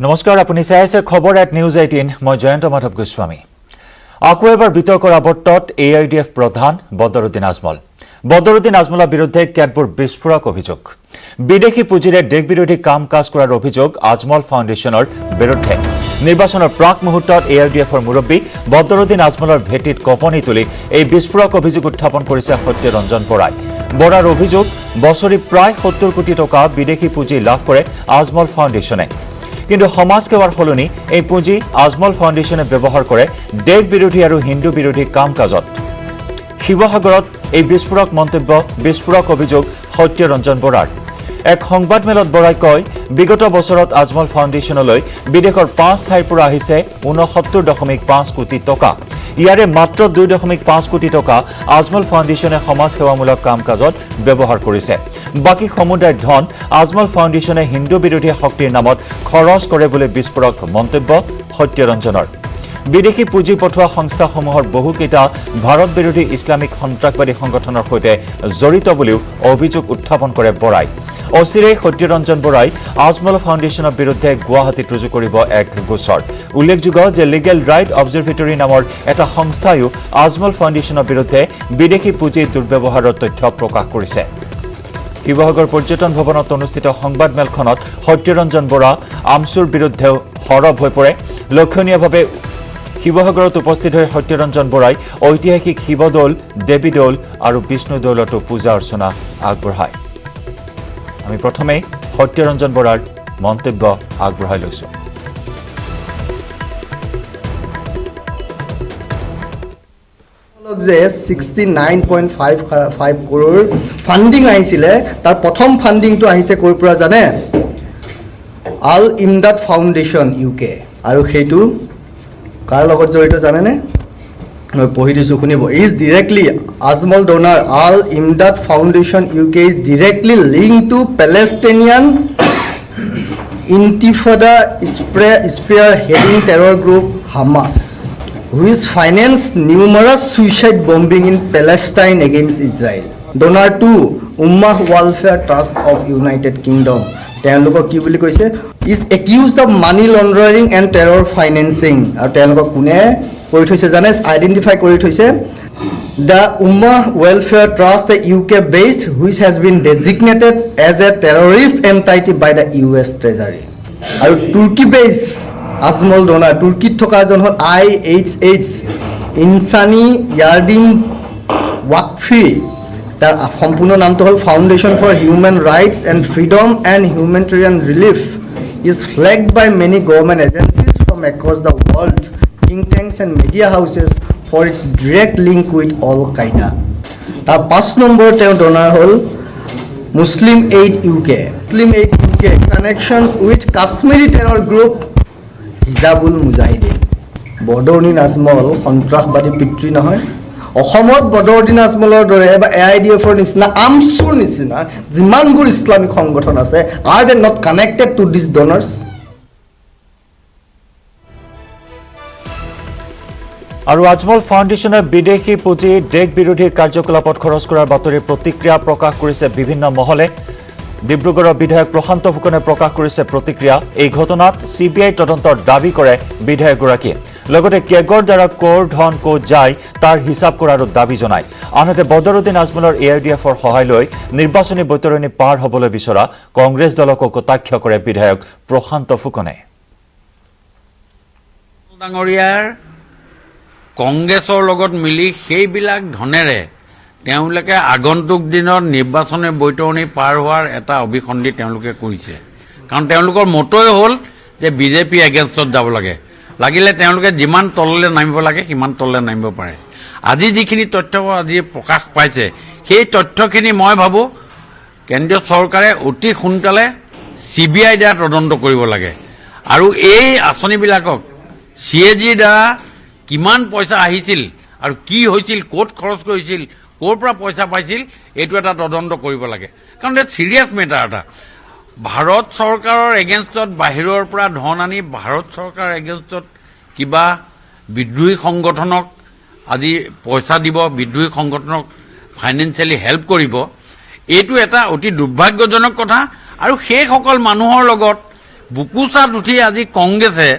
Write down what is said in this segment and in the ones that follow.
নমস্কাৰ আপুনি চাই আছে খবৰ এট নিউজ 18 মই জয়ন্ত মাধৱ গোস্বামী আকৌ এবাৰ বিতৰ্কৰ আৱৰ্তত AIDF প্ৰধান বদৰুদ্দিন আজমলৰ বিৰুদ্ধে কেতবোৰ বিস্ফোৰক অভিযোগ বিদেশী পুঁজিৰে দেশ বিৰোধী কাম কাজ কৰাৰ অভিযোগ আজমল ফাউণ্ডেশ্যনৰ বিৰুদ্ধে নিৰ্বাচনৰ প্ৰাক মুহূৰ্তত AIDFৰ মুৰব্বী বদৰুদ্দিন আজমলৰ ভেটিত কঁপনি তুলি এই বিস্ফোৰক অভিযোগ উত্থাপন কৰিছে সত্যৰঞ্জন বৰাৰ অভিযোগ বছৰি প্ৰায় 70 কোটি টকা বিদেশী পুঁজি লাভ কৰে আজমল ফাউণ্ডেশ্যনে কিন্তু সমাজ সেৱাৰ হলনি এই পুঁজি আজমল ফাউণ্ডেশ্যনে ব্যৱহাৰ কৰে দেশ বিৰোধী আৰু হিন্দু বিৰোধী কাম কাজত শিৱসাগৰত এই বিস্ফোৰক মন্তব্য বিস্ফোৰক অভিযোগ সত্যৰঞ্জন বৰাৰ এক সংবাদমেলত বৰাই কয় বিগত বছৰত আজমল ফাউণ্ডেশ্যনলৈ বিদেশৰ 5 ঠাইৰ পৰা আহিছে 69.5 কোটি টকা ইয়াৰে মাত্ৰ 2.5 কোটি টকা আজমল ফাউণ্ডেশ্যনে সমাজ সেৱামূলক কাম কাজত ব্যৱহাৰ কৰিছে বাকি সমুদায় ধন আজমল ফাউণ্ডেশ্যনে হিন্দু বিৰোধী শক্তিৰ নামত খৰচ কৰে বুলি বিস্ফোৰক মন্তব্য সত্যৰঞ্জনৰ বিদেশী পুঁজি পঠোৱা সংস্থাসমূহৰ বহুকেইটা ভাৰত বিৰোধী ইছলামিক সন্ত্ৰাসবাদী সংগঠনৰ সৈতে জড়িত বুলিও অভিযোগ উত্থাপন কৰে বৰাই অচিৰেই সত্যৰঞ্জন বৰাই আজমল ফাউণ্ডেশ্যনৰ বিৰুদ্ধে গুৱাহাটীত ৰুজু কৰিব এক গোচৰ উল্লেখযোগ্য যে লিগেল ৰাইট অবজাৰভেটৰী নামৰ এটা সংস্থায়ো আজমল ফাউণ্ডেশ্যনৰ বিৰুদ্ধে বিদেশী পুঁজিৰ দুৰ্ব্যৱহাৰৰ তথ্য প্ৰকাশ কৰিছে শিৱসাগৰ পৰ্যটন ভৱনত অনুষ্ঠিত সংবাদমেলখনত সত্যৰঞ্জন বৰা আমচুৰ বিৰুদ্ধেও সৰব হৈ পৰে লক্ষণীয়ভাৱে শিৱসাগৰত উপস্থিত হৈ সত্যৰঞ্জন বৰাই ঐতিহাসিক শিৱদৌল দেৱীদৌল আৰু বিষ্ণুদৌলতো পূজা অৰ্চনা আগবঢ়ায় আমি প্ৰথমে সত্যৰঞ্জন বৰাৰ মন্তব্য আগবঢ়াই লৈছো যে 69.55 crore ফান্ডিং আহিছিলে তাৰ প্ৰথম ফান্ডিংটো আহিছে কৰ পৰা জানে আল ইমদাদ ফাউণ্ডেশ্যন UK আৰু সেইটো কাৰ লগত জড়িত জানেনে মই পঢ়ি দিছো শুনিব is directly Ajmal donor Al Imdaad foundation UK is directly link to Palestinian intifada spearheading terror group Hamas which financed numerous suicide bombing in Palestine against Israel. Donor 2, Ummah Welfare Trust of United Kingdom. তেওঁলোকক কি বুলি কৈছে is accused of money laundering and terror financing. আৰু তেওঁলোকক কোনে কৰি থৈছে জানে আইডেন্টিফাই কৰি থৈছে the Ummah Welfare Trust the UK based which has been designated as a terrorist entity by the US Treasury. আৰু Turkey based আজমল ডোনাৰ তুৰ্কীত থকা জন হল IHH ইনসানি ইয়াৰ্ডিন ওয়াকফি তাৰ সম্পূৰ্ণ নামটো হল foundation for human rights and freedom and humanitarian relief is flagged by many government agencies from across the world think tanks and media houses for its direct link with al Qaeda তাৰ 5 নম্বৰ তেওঁ donor হল Muslim aid UK connections with Kashmiri terror group Hizbul Mujahideen Badruddin Ajmal সন্ত্ৰাসবাদী পিতৃ নহয় অসমত বদৰুদ্দিন আজমলৰ দৰে বা AIDFৰ নিচিনা আমচুৰ নিচিনা যিমানবোৰ ইছলামিক সংগঠন আছে are they not connected to this donors আৰু আজমল ফাউণ্ডেশ্যনৰ বিদেশী পুঁজি দেশ বিৰোধী কাৰ্যকলাপত খৰচ কৰাৰ বাতৰি প্ৰতিক্ৰিয়া প্ৰকাশ কৰিছে বিভিন্ন মহলে ডিব্ৰুগড়ৰ বিধায়ক প্ৰশান্ত ফুকনে প্ৰকাশ কৰিছে প্ৰতিক্ৰিয়া এই ঘটনাত CBI তদন্তৰ দাবী কৰে বিধায়কগৰাকীয়ে লগতে কেগৰ দ্বাৰা কৰ ধন ক'ত যায় তাৰ হিচাপ কৰাৰ দাবী জনায় আনহাতে বদৰুদ্দিন আজমলৰ AIDFৰ সহায় লৈ নিৰ্বাচনী বৈতৰণি পাৰ হ'বলৈ বিচৰা কংগ্ৰেছ দলক কটাক্ষ কৰে বিধায়ক প্ৰশান্ত ফুকনে ডাঙৰীয়াৰ কংগ্ৰেছৰ লগত মিলি সেইবিলাক ধনেৰে তেওঁলোকে আগন্তুক দিনৰ নিৰ্বাচনী বৈতৰণি পাৰ হোৱাৰ এটা অভিসন্ধি তেওঁলোকে কৰিছে কাৰণ তেওঁলোকৰ মতই হ'ল যে বিজেপি এগেইনষ্টত যাব লাগে লাগিলে তেওঁলোকে যিমান তললৈ নামিব লাগে সিমান তললৈ নামিব পাৰে আজি যিখিনি তথ্য আজি প্ৰকাশ পাইছে সেই তথ্যখিনি মই ভাবোঁ কেন্দ্ৰীয় চৰকাৰে অতি সোনকালে CBI দ্বাৰা তদন্ত কৰিব লাগে আৰু এই আঁচনিবিলাকক CAG দ্বাৰা কিমান পইচা আহিছিল আৰু কি হৈছিল ক'ত খৰচ কৰিছিল ক'ৰ পৰা পইচা পাইছিল এইটো এটা তদন্ত কৰিব লাগে কাৰণ এটা সিৰিয়াছ মেটাৰ এটা ভাৰত চৰকাৰৰ এগেইনষ্টত বাহিৰৰ পৰা ধন আনি ভাৰত চৰকাৰৰ এগেইনষ্টত কিবা বিদ্ৰোহী সংগঠনক আজি পইচা দিব বিদ্ৰোহী সংগঠনক ফাইনেন্সিয়েলি হেল্প কৰিব এইটো এটা অতি দুৰ্ভাগ্যজনক কথা আৰু সেই সকল মানুহৰ লগত বুকুচাত উঠি আজি কংগ্ৰেছে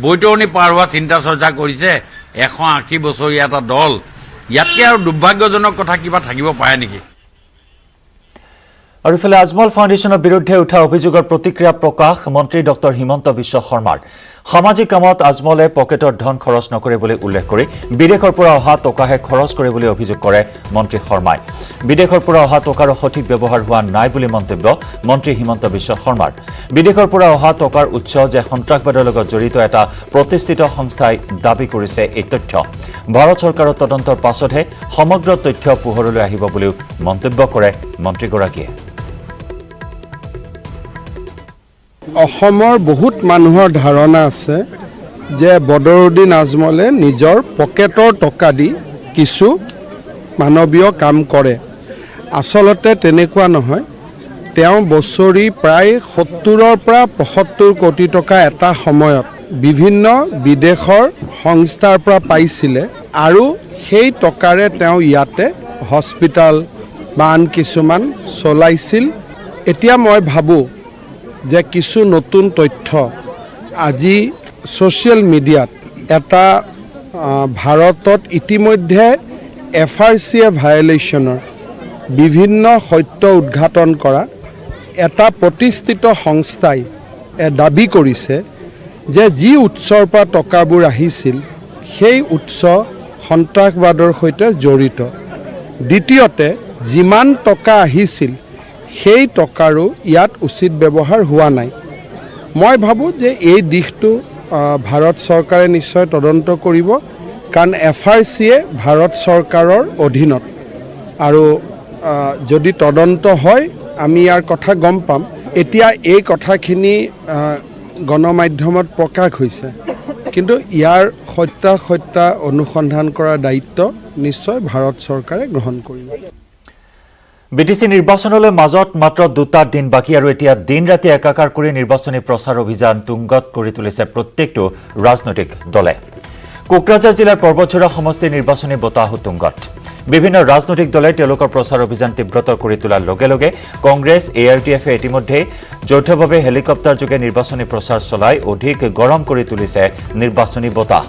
বৈতৰণি পাৰ হোৱা চিন্তা চৰ্চা কৰিছে 180 বছৰীয়া এটা দল ইয়াতকে আৰু দুৰ্ভাগ্যজনক কথা কিবা থাকিব পাৰে নেকি আৰু ইফালে আজমল ফাউণ্ডেশ্যনৰ বিৰুদ্ধে উঠা অভিযোগৰ প্ৰতিক্ৰিয়া প্ৰকাশ মন্ত্ৰী ডক্টৰ হিমন্ত বিশ্ব শৰ্মাৰ সামাজিক কামত আজমলে পকেটৰ ধন খৰচ নকৰে বুলি উল্লেখ কৰি বিদেশৰ পৰা অহা টকাহে খৰচ কৰে বুলি অভিযোগ কৰে মন্ত্ৰী শৰ্মাই বিদেশৰ পৰা অহা টকাৰ সঠিক ব্যৱহাৰ হোৱা নাই বুলি মন্তব্য মন্ত্ৰী হিমন্ত বিশ্ব শৰ্মাৰ বিদেশৰ পৰা অহা টকাৰ উৎস যে সন্ত্ৰাসবাদৰ লগত জড়িত এটা প্ৰতিষ্ঠিত সংস্থাই দাবী কৰিছে এই তথ্য ভাৰত চৰকাৰৰ তদন্তৰ পাছতহে সমগ্ৰ তথ্য পোহৰলৈ আহিব বুলি মন্তব্য কৰে মন্ত্ৰীগৰাকীয়ে অসমৰ বহুত মানুহৰ ধাৰণা আছে যে বদৰুদ্দিন আজমলে নিজৰ পকেটৰ টকা দি কিছু মানৱীয় কাম কৰে আচলতে তেনেকুৱা নহয় তেওঁ বছৰি প্ৰায় 70ৰ পৰা 75 কোটি টকা এটা সময়ত বিভিন্ন বিদেশৰ সংস্থাৰ পৰা পাইছিলে আৰু সেই টকাৰে তেওঁ ইয়াতে হস্পিটাল বা আন কিছুমান চলাইছিল এতিয়া মই ভাবোঁ যে কিছু নতুন তথ্য আজি সোশ্যাল মিডিয়াত এটা ভাৰতত ইতিমধ্যে FRCA ভায়োলেশ্যনৰ বিভিন্ন সত্য উদ্ঘাটন কৰা এটা প্ৰতিষ্ঠিত সংস্থাই দাবী কৰিছে যে যি উৎসৰ পৰা টকাবোৰ আহিছিল সেই উৎস সন্ত্ৰাসবাদৰ সৈতে জড়িত দ্বিতীয়তে যিমান টকা আহিছিল সেই টকাৰো ইয়াত উচিত ব্যৱহাৰ হোৱা নাই মই ভাবোঁ যে এই দিশটো ভাৰত চৰকাৰে নিশ্চয় তদন্ত কৰিব কাৰণ FRCA ভাৰত চৰকাৰৰ অধীনত আৰু যদি তদন্ত হয় আমি ইয়াৰ কথা গম পাম এতিয়া এই কথাখিনি গণমাধ্যমত প্ৰকাশ হৈছে কিন্তু ইয়াৰ সত্য অনুসন্ধান কৰাৰ দায়িত্ব নিশ্চয় ভাৰত চৰকাৰে গ্ৰহণ কৰিব বিটিসি নিৰ্বাচনলৈ মাজত মাত্ৰ 2টা দিন বাকি আৰু এতিয়া দিন ৰাতি একাকাৰ কৰি নিৰ্বাচনী প্ৰচাৰ অভিযান তুংগত কৰি তুলিছে প্ৰত্যেকটো ৰাজনৈতিক দলে কোকৰাঝাৰ জিলাৰ পৰ্বতঝৰা সমষ্টিৰ নিৰ্বাচনী বতাহ তুংগত বিভিন্ন ৰাজনৈতিক দলে তেওঁলোকৰ প্ৰচাৰ অভিযান তীব্ৰতৰ কৰি তোলাৰ লগে লগে কংগ্ৰেছ ARDF ইতিমধ্যে যৌথভাৱে হেলিকপ্টাৰ যোগে নিৰ্বাচনী প্ৰচাৰ চলাই অধিক গৰম কৰি তুলিছে নিৰ্বাচনী বতাহ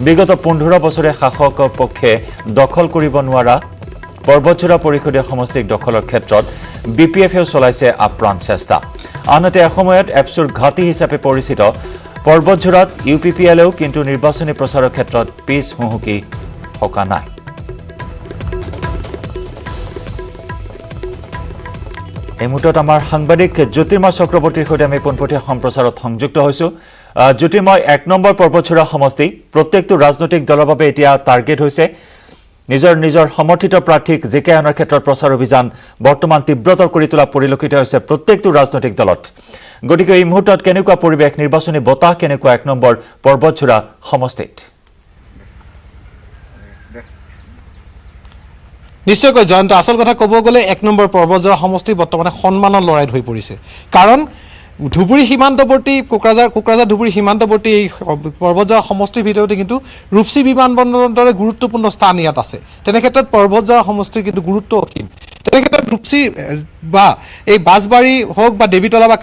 বিগত 15 বছৰে শাসকৰ পক্ষে দখল কৰিব নোৱাৰা পৰ্বতঝৰা পৰিষদীয় সমষ্টিক দখলৰ ক্ষেত্ৰত BPFও চলাইছে আপ্ৰাণ চেষ্টা আনহাতে এসময়ত এপছুৰ ঘাটি হিচাপে পৰিচিত পৰ্বতঝৰাত UPPLও কিন্তু নিৰ্বাচনী প্ৰচাৰৰ ক্ষেত্ৰত পিছ হুহুকি থকা নাই এই মুহূৰ্তত আমাৰ সাংবাদিক জ্যোতিৰ্ময় চক্ৰৱৰ্তীৰ সৈতে আমি পোনপটীয়া সম্প্ৰচাৰত সংযুক্ত হৈছো জ্যোতিৰ্ময় 1 নম্বৰ পৰ্বতঝৰা সমষ্টি প্ৰত্যেকটো ৰাজনৈতিক দলৰ বাবে এতিয়া টাৰ্গেট হৈছে নিজৰ সমৰ্থিত প্ৰাৰ্থীক জিকাই অনাৰ ক্ষেত্ৰত প্ৰচাৰ অভিযান বৰ্তমান তীব্ৰতৰ কৰি তোলা পৰিলক্ষিত হৈছে প্ৰত্যেকটো ৰাজনৈতিক দলত গতিকে এই মুহূৰ্তত কেনেকুৱা পৰিৱেশ নিৰ্বাচনী বতাহ কেনেকুৱা 1 নম্বৰ পৰ্বতঝৰা সমষ্টিত নিশ্চয়কৈ জয়ন্ত আসল কথা ক'ব গ'লে 1 নম্বৰ পৰ্বতঝৰা সমষ্টি বৰ্তমানে সন্মানৰ লড়াইত হৈ পৰিছে কাৰণ ধুবুৰী সীমান্তৱৰ্তী কোকৰাঝাৰ ধুবুৰী সীমান্তৱৰ্তী এই পৰ্বতঝৰা সমষ্টিৰ ভিতৰতে কিন্তু ৰূপসী বিমানবন্দৰৰ দৰে গুৰুত্বপূৰ্ণ স্থান ইয়াত আছে তেনে ক্ষেত্ৰত পৰ্বতঝৰা সমষ্টিৰ কিন্তু গুৰুত্ব অসীম তেনে ক্ষেত্ৰত ৰূপসী বা এই বাছবাৰী হওক বা দেৱীতলা বা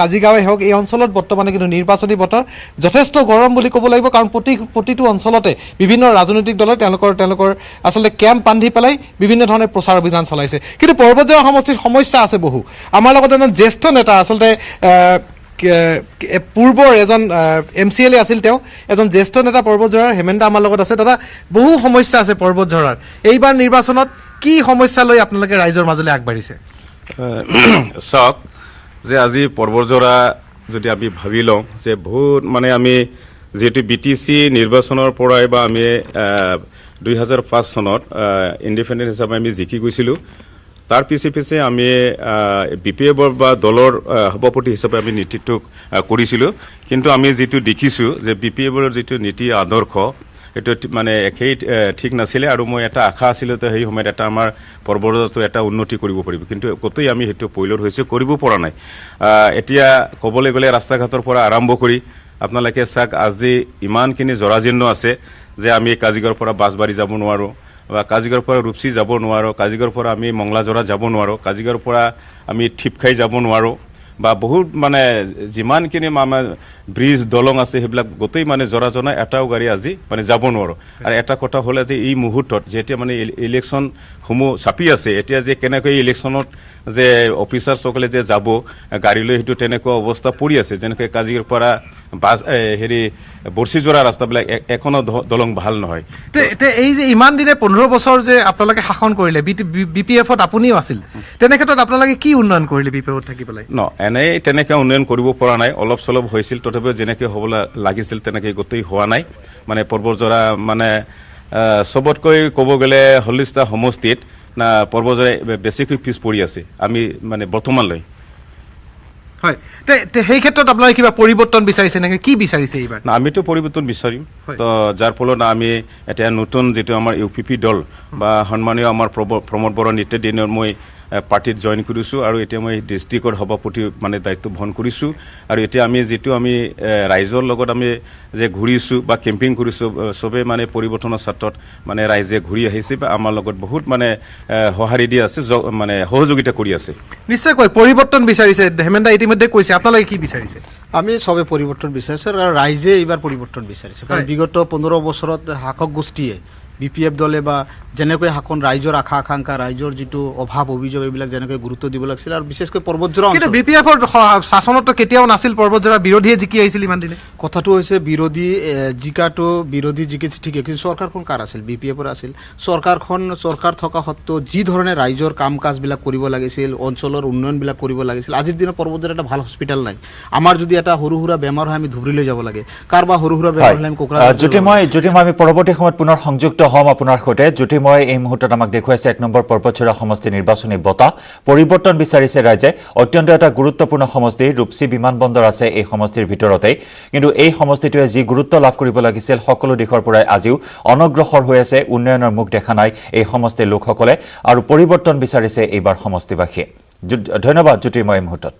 কাজিগাঁৱে হওক এই অঞ্চলত বৰ্তমানে কিন্তু নিৰ্বাচনী বতৰ যথেষ্ট গৰম বুলি ক'ব লাগিব কাৰণ প্ৰতিটো অঞ্চলতে বিভিন্ন ৰাজনৈতিক দলে তেওঁলোকৰ আচলতে কেম্প বান্ধি পেলাই বিভিন্ন ধৰণে প্ৰচাৰ অভিযান চলাইছে কিন্তু পৰ্বতঝৰা সমষ্টিৰ সমস্যা আছে বহু আমাৰ লগত এজন জ্যেষ্ঠ নেতা আচলতে পূৰ্বৰ এজন MCLA আছিল তেওঁ এজন জ্যেষ্ঠ নেতা পৰ্বতঝৰাৰ হেমেন্দ্ৰ আমাৰ লগত আছে দাদা বহু সমস্যা আছে পৰ্বতঝৰাৰ এইবাৰ নিৰ্বাচনত কি সমস্যা লৈ আপোনালোকে ৰাইজৰ মাজলৈ আগবাঢ়িছে চাওক যে আজি পৰ্বতঝৰা যদি আমি ভাবি লওঁ যে বহুত মানে আমি যেহেতু BTC নিৰ্বাচনৰ পৰাই বা আমি 2005 চনত ইণ্ডিপেণ্ডেণ্ট হিচাপে আমি জিকি গৈছিলোঁ তাৰ পিছে আমি BPF বা দলৰ সভাপতি হিচাপে আমি নেতৃত্ব কৰিছিলোঁ কিন্তু আমি যেটো দেখিছোঁ যে BPFৰ যেটো নীতি আদৰ্শ এটা মানে একেই ঠিক নাছিলে আৰু মই এটা আশা আছিল যে সেই সময়ত এটা আমাৰ পৰ্বতঝৰাটো এটা উন্নতি কৰিব পাৰিব কিন্তু কতই আমি হেতু পইলৰ হৈছে কৰিব পৰা নাই এতিয়া ক'বলৈ গ'লে ৰাস্তা ঘাটৰ পৰা আৰম্ভ কৰি আপোনালোকে চাক আজি ইমানখিনি জৰাজীৰ্ণ আছে যে আমি কাজিগাঁৱৰ পৰা বাছবাৰী যাব নোৱাৰো বা কাজিগাঁৱৰ পৰা ৰূপসী যাব নোৱাৰো কাজিগাঁৱৰ পৰা আমি মংলাজৰা যাব নোৱাৰো কাজিগাঁৱৰ পৰা আমি ঠিপখাই যাব নোৱাৰো বা বহুত মানে যিমানখিনি আমাৰ ব্ৰিজ দলং আছে সেইবিলাক গোটেই মানে জৰা জনা এটাও গাড়ী আজি মানে যাব নোৱাৰো আৰু এটা কথা হ'লে যে এই মুহূৰ্তত যেতিয়া মানে ইলেকশ্যনসমূহ চাপি আছে এতিয়া যে কেনেকৈ ইলেকশ্যনত যে অফিচাৰসকলে যে যাব গাড়ী লৈ সেইটো তেনেকুৱা অৱস্থা পৰি আছে যেনেকৈ কাজিৰ পৰা বাছ হেৰি বৰ্ষিজোৰা ৰাস্তাবিলাক এখনো দলং ভাল নহয় এই যে ইমান দিনে 15 বছৰ যে আপোনালোকে শাসন কৰিলে BPF-ত আপুনিও আছিল তেনে ক্ষেত্ৰত আপোনালোকে কি উন্নয়ন কৰিলে BPF-ত থাকি পেলাই এনেই তেনেকৈ উন্নয়ন কৰিব পৰা নাই অলপ চলপ হৈছিল তথাপিও যেনেকৈ হ'বলৈ লাগিছিল তেনেকৈ গোটেই হোৱা নাই মানে পৰ্বতজোৰা মানে চবতকৈ ক'ব গ'লে হলিষ্টা সমষ্টিত না পৰ্বতজোৰা বেছিকৈ পিছ পৰি আছে আমি মানে বৰ্তমানলৈ হয় সেই ক্ষেত্ৰত আপোনালোকে কিবা পৰিৱৰ্তন বিচাৰিছে নেকি কি বিচাৰিছে এইবাৰ না আমিতো পৰিৱৰ্তন বিচাৰিম তো যাৰ ফলত আমি এতিয়া নতুন যিটো আমাৰ UPP দল বা সন্মানীয় আমাৰ প্ৰমোদ বৰা নেতৃত্বাধীনত মই পাৰ্টিত জইন কৰিছোঁ আৰু এতিয়া মই ডিষ্ট্ৰিক্টৰ সভাপতি মানে দায়িত্ব বহন কৰিছোঁ আৰু এতিয়া আমি যিটো আমি ৰাইজৰ লগত আমি যে ঘূৰিছোঁ বা কেম্পিং কৰিছোঁ চবেই মানে পৰিৱৰ্তনৰ ক্ষেত্ৰত মানে ৰাইজে ঘূৰি আহিছে বা আমাৰ লগত বহুত মানে সঁহাৰি দি আছে মানে সহযোগিতা কৰি আছে নিশ্চয়কৈ পৰিৱৰ্তন বিচাৰিছে হেমেন্দা ইতিমধ্যে কৈছে আপোনালোকে কি বিচাৰিছে আমি সবে পৰিৱৰ্তন বিচাৰিছো আৰু ৰাইজে এইবাৰ পৰিৱৰ্তন বিচাৰিছে কাৰণ বিগত 15 বছৰত শাসক গোষ্ঠীয়ে BPF দলে বা যেনেকৈ শাসন ৰাইজৰ আশা আকাংক্ষা ৰাইজৰ যিটো অভাৱ অভিযোগ এইবিলাক যেনেকৈ গুৰুত্ব দিব লাগিছিল আৰু বিশেষকৈ পৰ্বতজোৰা কিন্তু BPF-ৰ শাসনতো কেতিয়াও নাছিল পৰ্বতজোৰা বিৰোধীয়ে জিকি আহিছিল ইমান দিনে কথাটো হৈছে বিৰোধী জিকিছে ঠিকে কিন্তু চৰকাৰখন কাৰ আছিল BPF-ৰ আছিল চৰকাৰ থকা সত্ত্বেও যি ধৰণে ৰাইজৰ কাম কাজবিলাক কৰিব লাগিছিল অঞ্চলৰ উন্নয়নবিলাক কৰিব লাগিছিল আজিৰ দিনত পৰ্বতজোৰা এটা ভাল হস্পিটেল নাই আমাৰ যদি এটা সৰু সুৰা বেমাৰ হয় আমি ধুবুৰীলৈ যাব লাগে কাৰোবাৰ সৰু সুৰা বেমাৰ হ'লে আমি কোকৰাঝাৰ জ্যোতিময় আমি পৰৱৰ্তী সময়ত পুনৰ সংযুক্ত হম আপোনাৰ সৈতে জ্যোতিময় এই মুহূৰ্তত আমাক দেখুৱাইছে 1 নম্বৰ পৰ্বতজোৰা সমষ্টি নিৰ্বাচনী বঁটা পৰিৱৰ্তন বিচাৰিছে ৰাইজে অত্যন্ত এটা গুৰুত্বপূৰ্ণ সমষ্টি ৰূপসী বিমানবন্দৰ আছে এই সমষ্টিৰ ভিতৰতে কিন্তু এই সমষ্টিটোৱে যি গুৰুত্ব লাভ কৰিব লাগিছিল সকলো দিশৰ পৰাই আজিও অনগ্ৰসৰ হৈ আছে উন্নয়নৰ মুখ দেখা নাই এই সমষ্টিৰ লোকসকলে আৰু পৰিৱৰ্তন বিচাৰিছে এইবাৰ সমষ্টিবাসীয়ে ধন্যবাদ জ্যোতিময় এই মুহূৰ্তত